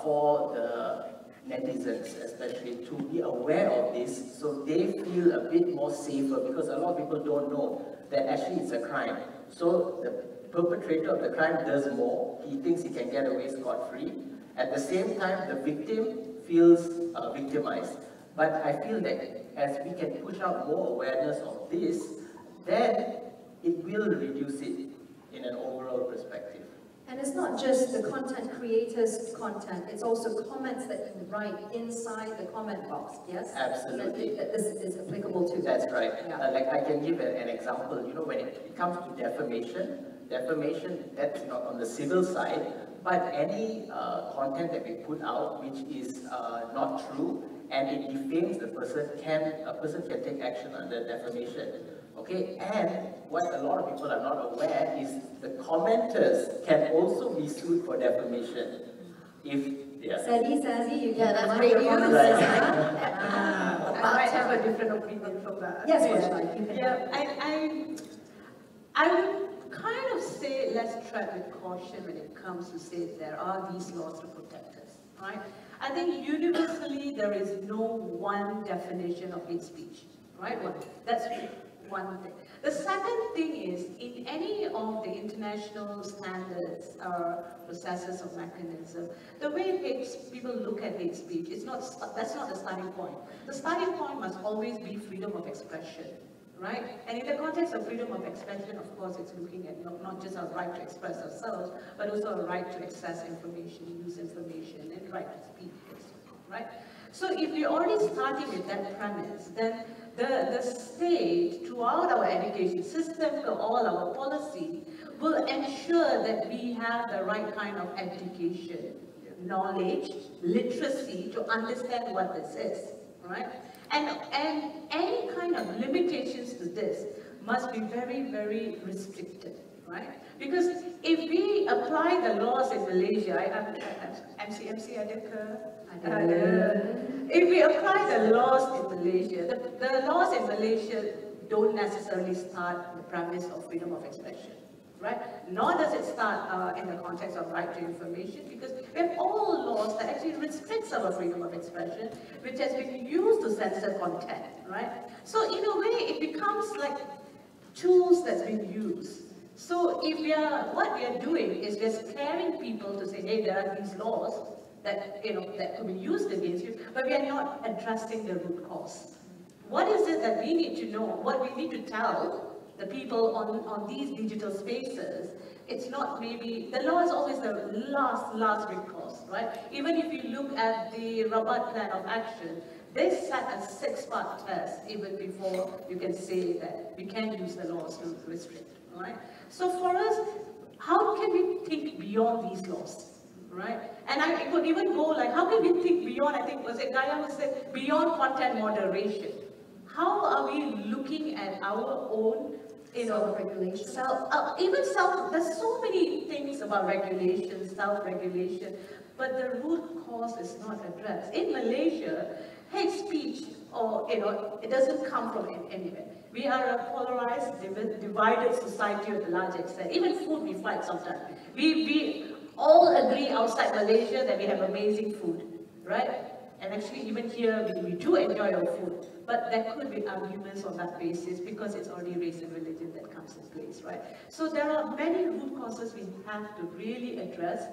S7: for the netizens especially to be aware of this so they feel a bit more safer, because a lot of people don't know that actually it's a crime. So the perpetrator of the crime does more, he thinks he can get away scot-free. At the same time, the victim feels victimized. But I feel that as we can push out more awareness of this, then it will reduce it in an overall perspective.
S3: And it's not just the content creators' content, it's also comments that you write inside the comment box, yes?
S7: Absolutely.
S3: That this is applicable to.
S7: That's right.
S3: Yeah.
S7: Like I can give an example, when it comes to defamation, that's not on the civil side, but any content that we put out which is not true and it defames the person, a person can take action under defamation. Okay, and what a lot of people are not aware is the commenters can also be sued for defamation.
S3: Sassy, you
S4: Yeah,
S3: can
S4: that's
S3: mind
S4: great
S3: your
S4: news.
S3: comments,
S5: I
S3: huh?
S5: might have a different opinion from that.
S3: Yes, Rashad, you can.
S5: Yeah, I would kind of say let's tread with caution when it comes to say there are these laws to protect us, right? I think universally there is no one definition of hate speech, right? That's one thing. The second thing is, in any of the international standards or processes or mechanism, the way people look at hate speech, that's not the starting point. The starting point must always be freedom of expression, right? And in the context of freedom of expression, of course, it's looking at not just our right to express ourselves, but also our right to access information, use information, and right to speak, right? So if we're already starting with that premise, then the state, throughout our education system, to all our policy, will ensure that we have the right kind of education, knowledge, literacy to understand what this is, right? And any kind of limitations to this must be very, very restricted, right? Because if we apply the laws in Malaysia, if we apply the laws in Malaysia, the laws in Malaysia don't necessarily start the premise of freedom of expression, right? Nor does it start in the context of right to information, because we have all laws that actually restricts our freedom of expression, which has been used to censor content, right? So in a way, it becomes like tools that's been used. So what we are doing is we're scaring people to say, hey, there are these laws that that could be used against you, but we are not addressing the root cause. What is it that we need to know? What we need to tell the people on these digital spaces? It's not maybe the law is always the last recourse, right? Even if you look at the Rabat Plan of Action, they set a 6-part test even before you can say that we can use the laws to restrict, right? So for us, how can we think beyond these laws? Right? And I could even go like, how can we think beyond, I think, was it Gaia who said, beyond content moderation? How are we looking at our own,
S3: self-regulation?
S5: There's so many things about regulation, self-regulation, but the root cause is not addressed. In Malaysia, hate speech, it doesn't come from anywhere. We are a polarized, divided society to a large extent. Even food we fight sometimes. We all agree outside Malaysia that we have amazing food, right? And actually even here we do enjoy our food, but there could be arguments on that basis because it's already race and religion that comes in place, right? So there are many root causes we have to really address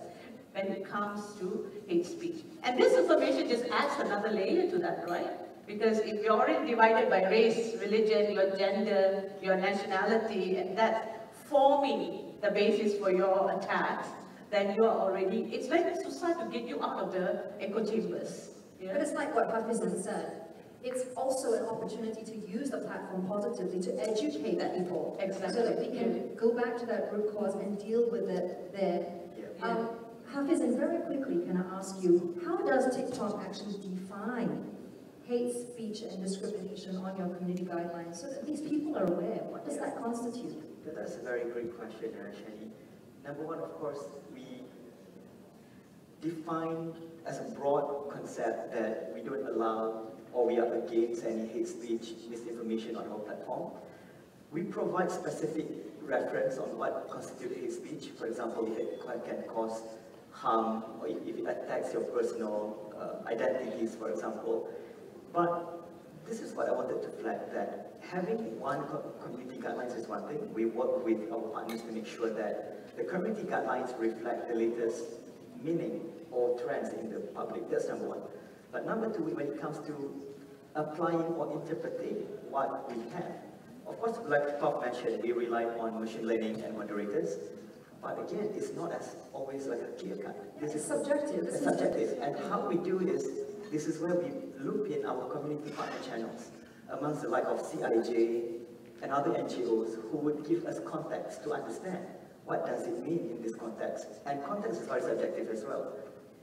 S5: when it comes to hate speech. And this information just adds another layer to that, right? Because if you're already divided by race, religion, your gender, your nationality, and that's forming the basis for your attacks, then you are already, it's very suicide to get you out of the echo chambers. Yeah?
S3: But it's like what Hafizan said. It's also an opportunity to use the platform positively to educate people.
S5: Exactly.
S3: So that we can go back to that root cause and deal with it there.
S5: Yeah.
S3: Hafizan, very quickly, can I ask you, how does TikTok actually define hate speech and discrimination on your community guidelines so that these people are aware? What does that constitute?
S6: That's a very great question, Shani. Number one, of course, we define as a broad concept that we don't allow or we are against any hate speech, misinformation on our platform. We provide specific reference on what constitutes hate speech. For example, if it can cause harm or if it attacks your personal identities, for example. But this is what I wanted to flag, that having one community guidelines is one thing. We work with our partners to make sure that the community guidelines reflect the latest meaning or trends in the public. That's number one. But number two, when it comes to applying or interpreting what we have Of course, like Prof mentioned, we rely on machine learning and moderators. But again, it's not as always like a clear cut. This is
S3: subjective.
S6: It's subjective. And how we do this is where we loop in our community partner channels amongst the like of CIJ and other NGOs who would give us context to understand what does it mean in this context. And context is very subjective as well.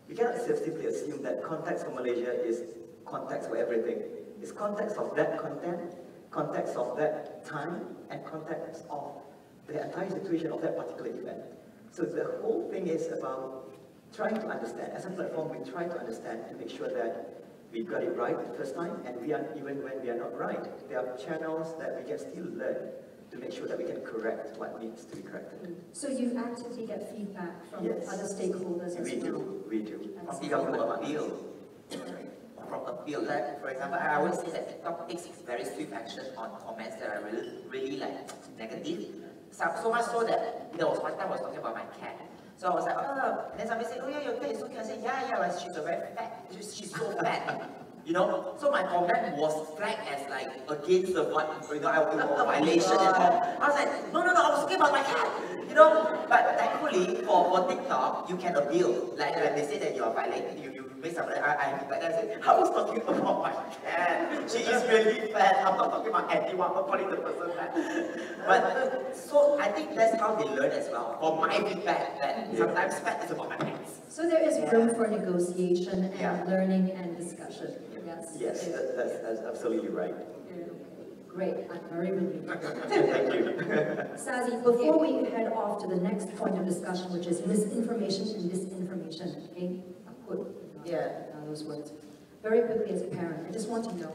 S6: We cannot simply assume that context for Malaysia is context for everything. It's context of that content, context of that time, and context of the entire situation of that particular event. So the whole thing is about trying to understand. As a platform, we try to understand and make sure that we got it right the first time, and even when we are not right, there are channels that we can still learn to make sure that we can correct what needs to be corrected.
S3: So you actively get feedback from other stakeholders as well?
S6: We do.
S8: From people who appeal. From appeal, like for example, I always say that TikTok takes very swift action on comments that are really like negative. So much so that there was one time I was talking about my cat. So I was like, oh, and then somebody said, oh yeah, your cat is so cute. I said, yeah, but she's a very fat. She's so fat. You know, so my comment was flagged as like against the violation and all. I was like, no, I was talking about my cat. You know, but thankfully for TikTok, you can appeal. Like they say that you are violating, you make something. I said, I was talking about my cat. She is really fat. I'm not talking about anyone. I'm not calling the person fat. But so I think that's how they learn as well. For my feedback, that sometimes fat is about my pants.
S3: So there is room for negotiation and learning and discussion.
S6: Yes, that's absolutely right.
S3: Great, I'm very relieved.
S6: Thank you.
S3: Sazi, before we head off to the next point of discussion, which is misinformation and disinformation, okay? I'll put those words. Very quickly as a parent, I just want to know,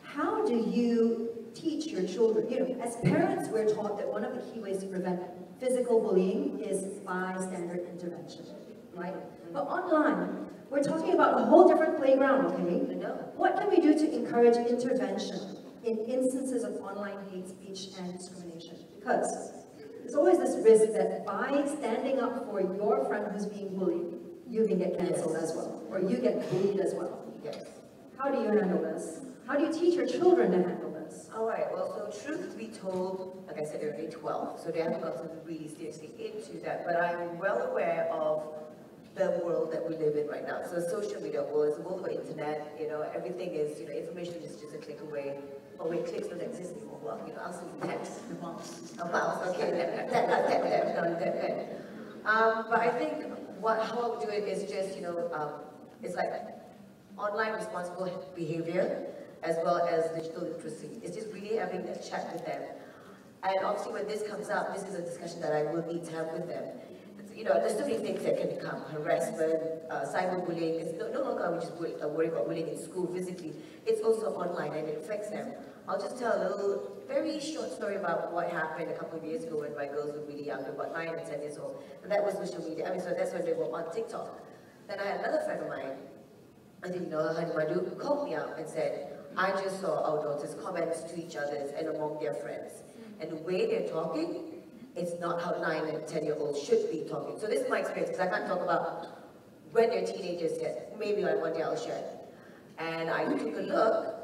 S3: how do you teach your children? You know, as parents, we're taught that one of the key ways to prevent physical bullying is bystander intervention, right? But online, we're talking about a whole different playground, okay? What can we do to encourage intervention in instances of online hate speech and discrimination? Because there's always this risk that by standing up for your friend who's being bullied, you can get cancelled as well, or you get bullied as well.
S4: Yes.
S3: How do you handle this? How do you teach your children to handle this?
S4: All right, well, so truth be told, like I said, they're only 12, so they haven't gotten really seriously into that, but I'm well aware of the world that we live in right now. So social media world, it's a world of the internet, you know, everything is, you know, information is just a click away. Oh wait, clicks don't exist anymore. Well, you know, I'll send you text. A mouse, okay, that. But I think how I would do it is just, you know, it's like online responsible behavior as well as digital literacy. It's just really having a chat with them. And obviously when this comes up, this is a discussion that I will need to have with them. You know, there's so many things that can become harassment, cyberbullying. It's no longer we just worry about bullying in school physically. It's also online and it affects them. I'll just tell a little, very short story about what happened a couple of years ago when my girls were really young, about 9 and 10 years old. And that was social media. I mean, so that's when they were on TikTok. Then I had another friend of mine, I didn't know her, who called me up and said, I just saw our daughters comments to each other and among their friends. And the way they're talking, it's not how 9 and 10-year-olds should be talking. So this is my experience, because I can't talk about when they're teenagers yet. Maybe like one day I'll share. And I took a look.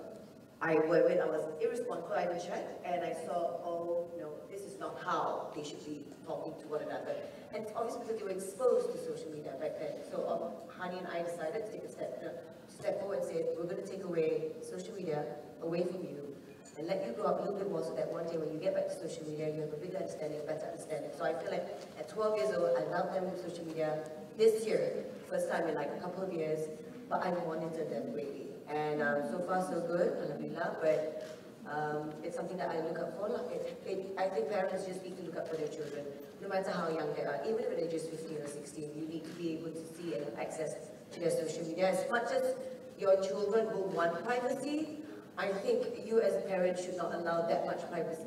S4: I was irresponsible, I checked, and I saw, oh no, this is not how they should be talking to one another. And it's obviously because they were exposed to social media back then. So Hani and I decided to take a step forward and say, we're going to take away social media away from you and let you grow up a little bit more so that one day when you get back to social media, you have a bigger understanding, a better understanding. So I feel like at 12 years old, I love them with social media. This year, first time in like a couple of years, but I monitor them greatly. And so far so good, alhamdulillah, but it's something that I look up for. I think parents just need to look up for their children, no matter how young they are. Even if they're just 15 or 16, you need to be able to see and have access to their social media. As much as your children will want privacy, I think you as a parent should not allow that much privacy,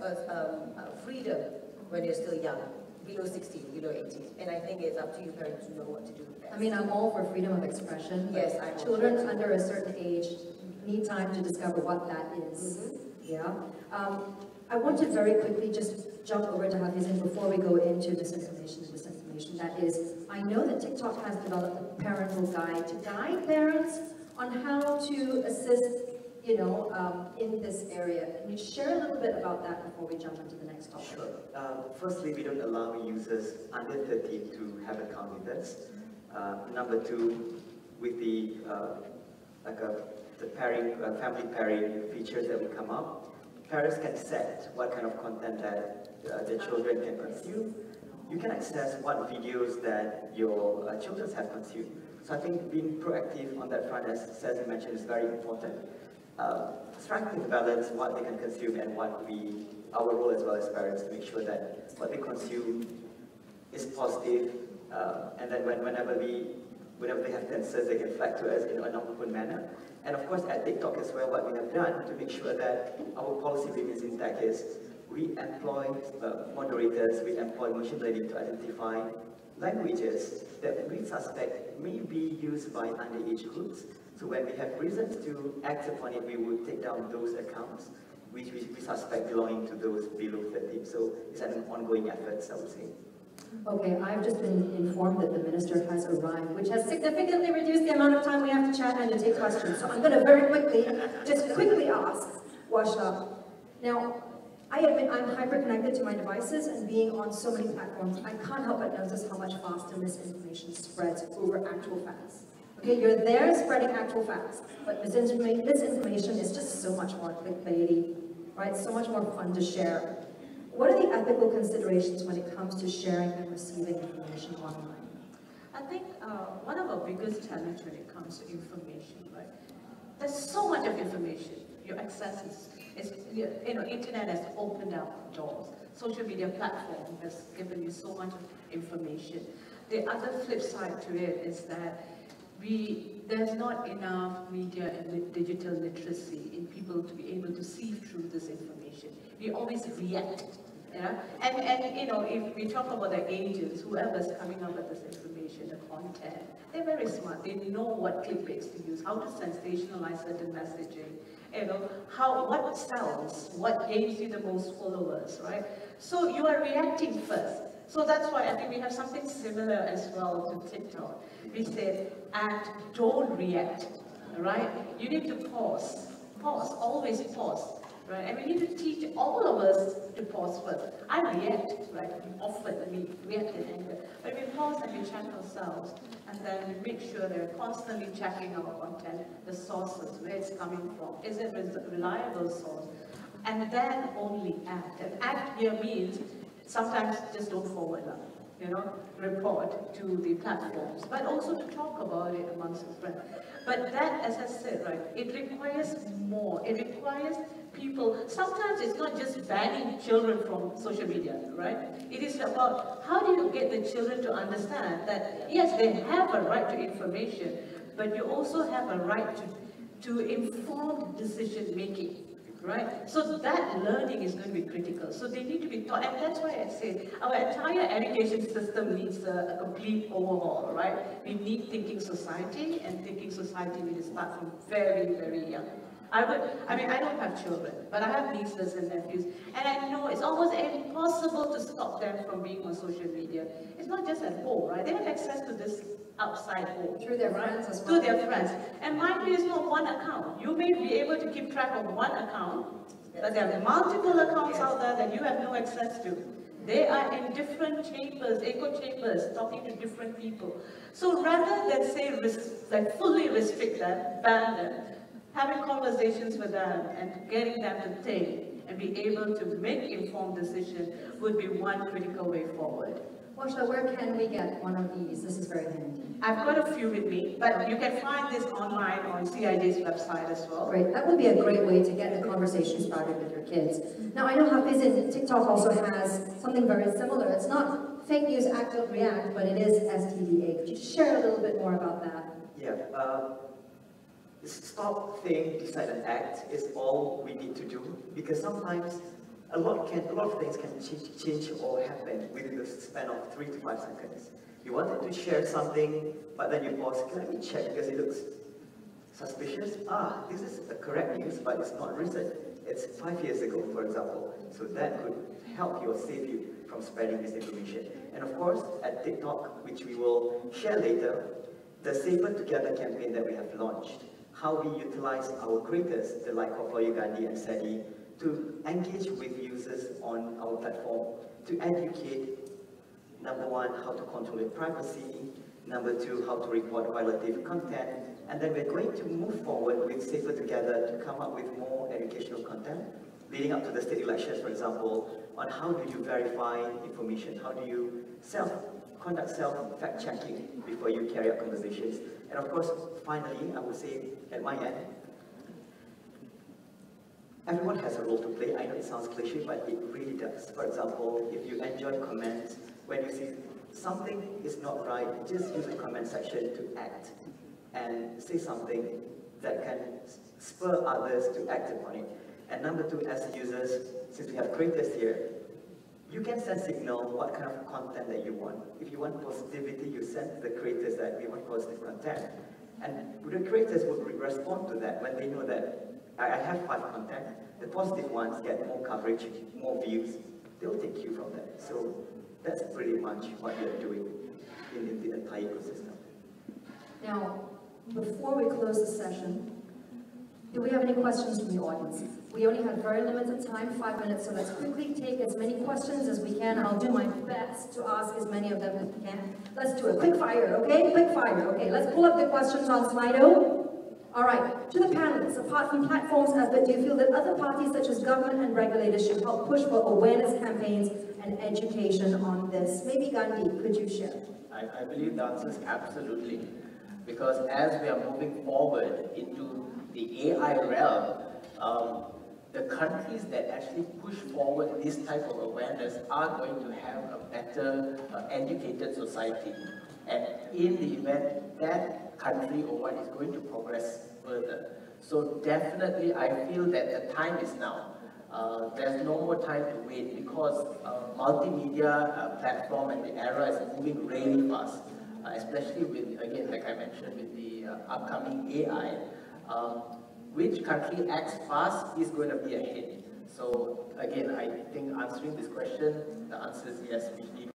S4: freedom when you're still young, below 16, below 18. And I think it's up to you parents to know what to do with that.
S3: I mean, I'm all for freedom of expression.
S4: Yes, I'm
S3: children under a certain age need time to discover what that is. Yeah. I want to very quickly just jump over to Hafizin before we go into disinformation. That is, I know that TikTok has developed a parental guide to guide parents on how to assist in this area. Can you share a little bit about that before we jump into the next topic?
S6: Sure. Firstly, we don't allow users under 13 to have an account with us. Number two, with the family pairing features that will come up, parents can set what kind of content that their children can consume. You can access what videos that your children have consumed. So I think being proactive on that front, as Cesar mentioned, is very important. Striking the balance, what they can consume and our role as well as parents, to make sure that what they consume is positive, and then whenever they have concerns, they can flag to us in an open manner. And of course, at TikTok as well, what we have done to make sure that our policy remains intact is we employ moderators, we employ machine learning to identify languages that we suspect may be used by underage groups. So when we have reasons to act upon it, we would take down those accounts which we suspect belonging to those below 13. So it's an ongoing effort, I would say.
S3: Okay, I've just been informed that the minister has arrived, which has significantly reduced the amount of time we have to chat and to take questions. So I'm going to very quickly ask Washa. Now, I admit I'm hyper-connected to my devices, and being on so many platforms, I can't help but notice how much faster misinformation spreads over actual facts. Okay, you're there spreading actual facts, but misinformation is just so much more clickbaity, right? So much more fun to share. What are the ethical considerations when it comes to sharing and receiving information online?
S5: I think one of our biggest challenges when it comes to information, right? There's so much of information. Your access internet has opened up doors. Social media platform has given you so much information. The other flip side to it is that there's not enough media and digital literacy in people to be able to see through this information. We always react, and if we talk about the agents, whoever's coming up with this information, the content, they're very smart. They know what clickbaits to use, how to sensationalize certain messaging, what sells, what gains you the most followers, right? So you are reacting first. So that's why I think we have something similar as well to TikTok. We said, act, don't react, right? You need to pause, always pause, right? And we need to teach all of us to pause first. I react, right? Often we react in anger. But we pause and we check ourselves, and then we make sure they're constantly checking our content, the sources, where it's coming from. Is it a reliable source? And then only act. And act here means sometimes just don't forward them, report to the platforms, but also to talk about it amongst your friends. But that, as I said, right, it requires more. It requires people. Sometimes it's not just banning children from social media, right? It is about how do you get the children to understand that, yes, they have a right to information, but you also have a right to informed decision making. Right? So that learning is going to be critical. So they need to be taught, and that's why I say our entire education system needs a complete overhaul, right? We need thinking society, and thinking society needs to start from very, very young. I don't have children, but I have nieces and nephews, and I know it's almost impossible to stop them from being on social media. It's not just at home, right? They have access to this outside home.
S3: Through their friends as well.
S5: Through their friends. And mind you, it's not one account. You may be able to keep track of one account, but there are multiple accounts out there that you have no access to. They are in different chambers, echo chambers, talking to different people. So rather than say, fully restrict them, ban them, having conversations with them and getting them to think and be able to make informed decisions would be one critical way forward.
S3: Washa, where can we get one of these? This is very handy.
S5: I've got a few with me, but you can find this online on CID's website as well.
S3: Great. That would be a great way to get the conversation started with your kids. Now, I know Hafiz in TikTok also has something very similar. It's not fake news, act, don't react, but it is STDA. Could you share a little bit more about that?
S6: Yeah. Stop, think, decide and act is all we need to do, because sometimes a lot of things can change or happen within the span of 3 to 5 seconds. You wanted to share something, but then you pause, let me check because it looks suspicious. This is the correct news, but it's not recent. It's 5 years ago, for example. So that could help you or save you from spreading misinformation. And of course, at TikTok, which we will share later, the Safer Together campaign that we have launched how we utilize our creators, the like of Gandhi and Sadi, to engage with users on our platform, to educate, number one, how to control your privacy, number two, how to report violative content, and then we're going to move forward with Safer Together to come up with more educational content, leading up to the state elections, for example, on how do you verify information, how do you conduct self-fact-checking before you carry out conversations. And of course, finally, I would say, at my end, everyone has a role to play. I know it sounds cliche, but it really does. For example, if you enjoy comments, when you see something is not right, just use the comment section to act and say something that can spur others to act upon it. And number two, as users, since we have creators here, you can send signal what kind of content that you want. If you want positivity, you send the creators that we want positive content. And the creators would respond to that when they know that I have 5 content, the positive ones get more coverage, more views, they'll take you from that. So that's pretty much what we are doing in the entire ecosystem.
S3: Now, before we close the session, do we have any questions from the audience? We only have very limited time, 5 minutes, so let's quickly take as many questions as we can. I'll do my best to ask as many of them as we can. Let's do it. Quick fire, okay? Quick fire. Okay, let's pull up the questions on Slido. All right, to the panelists, apart from platforms, Asbeth, do you feel that other parties such as government and regulators should help push for awareness campaigns and education on this? Maybe Gandhi, could you share?
S7: I believe the answer is absolutely. Because as we are moving forward into the AI realm, the countries that actually push forward this type of awareness are going to have a better educated society. And in the event that country or one is going to progress further. So definitely I feel that the time is now. There's no more time to wait because multimedia platform and the era is moving really fast. Especially with, again, like I mentioned, with the upcoming AI. Which country acts fast is going to be ahead. So again, I think answering this question, the answer is yes, we need